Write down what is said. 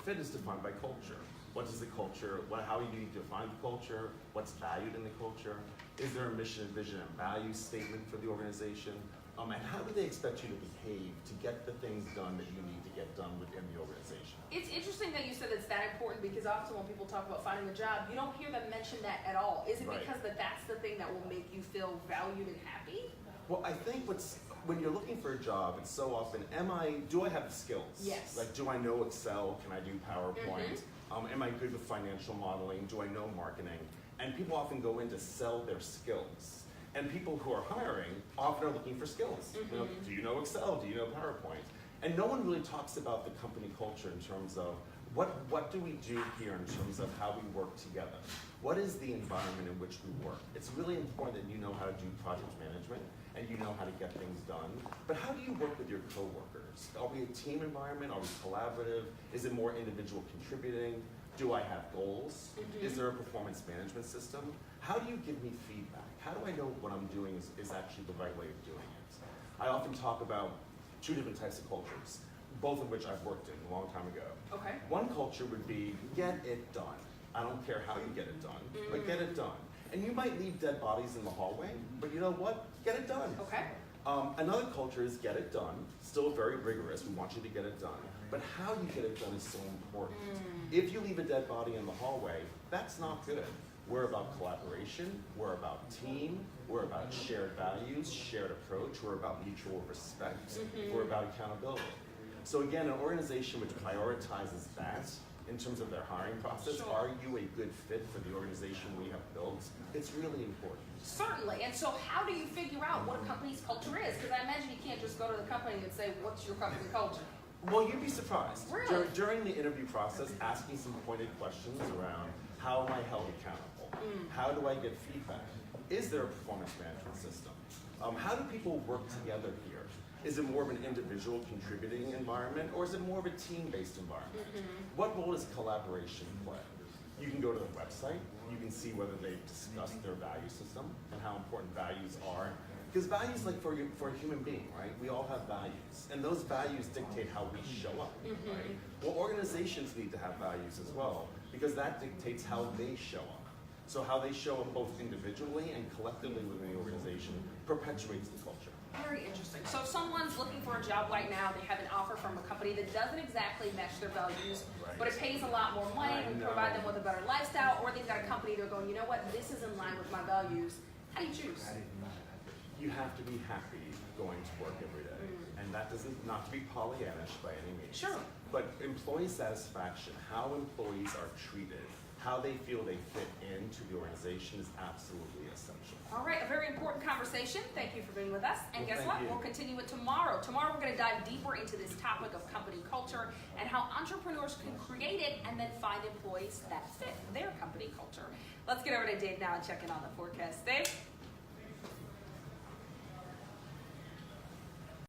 fit is defined by culture. What is the culture? How do you define the culture? What's valued in the culture? Is there a mission, vision, and value statement for the organization? And how do they expect you to behave to get the things done that you need to get done within the organization? It's interesting that you said it's that important, because often when people talk about finding a job, you don't hear them mention that at all. Is it because that's the thing that will make you feel valued and happy? Well, I think when you're looking for a job, it's so often, do I have the skills? Yes. Like, do I know Excel? Can I do PowerPoint? Am I good with financial modeling? Do I know marketing? And people often go in to sell their skills. And people who are hiring often are looking for skills. You know, do you know Excel? Do you know PowerPoint? And no one really talks about the company culture in terms of what do we do here in terms of how we work together? What is the environment in which we work? It's really important that you know how to do project management and you know how to get things done. But how do you work with your coworkers? Are we a team environment? Are we collaborative? Is it more individual contributing? Do I have goals? Is there a performance management system? How do you give me feedback? How do I know what I'm doing is actually the right way of doing it? I often talk about two different types of cultures, both of which I've worked in a long time ago. Okay. One culture would be, get it done. I don't care how you get it done, but get it done. And you might leave dead bodies in the hallway, but you know what? Get it done. Okay. Another culture is get it done, still very rigorous, we want you to get it done, but how you get it done is so important. If you leave a dead body in the hallway, that's not good. We're about collaboration, we're about team, we're about shared values, shared approach, we're about mutual respect, we're about accountability. So again, an organization which prioritizes that in terms of their hiring process, are you a good fit for the organization we have built? It's really important. Certainly. And so how do you figure out what a company's culture is? Because I imagine you can't just go to the company and say, what's your company culture? Well, you'd be surprised. Really? During the interview process, asking some pointed questions around how am I held accountable? How do I get feedback? Is there a performance management system? How do people work together here? Is it more of an individual contributing environment, or is it more of a team-based environment? What role does collaboration play? You can go to the website, you can see whether they've discussed their value system and how important values are. Because values, like for a human being, right? We all have values, and those values dictate how we show up, right? Well, organizations need to have values as well, because that dictates how they show up. So how they show up both individually and collectively within the organization perpetuates the culture. Very interesting. So if someone's looking for a job right now, they have an offer from a company that doesn't exactly match their values, but it pays a lot more money, we provide them with a better lifestyle, or they've got a company they're going, you know what, this is in line with my values. How do you choose? You have to be happy going to work every day. And that doesn't, not to be Pollyannish by any means. Sure. But employee satisfaction, how employees are treated, how they feel they fit into the organization is absolutely essential. All right, a very important conversation. Thank you for being with us. And guess what? You. We'll continue it tomorrow. Tomorrow we're going to dive deeper into this topic of company culture and how entrepreneurs can create it and then find employees that fit their company culture. Let's get over to Dave now and check in on the forecast. Dave?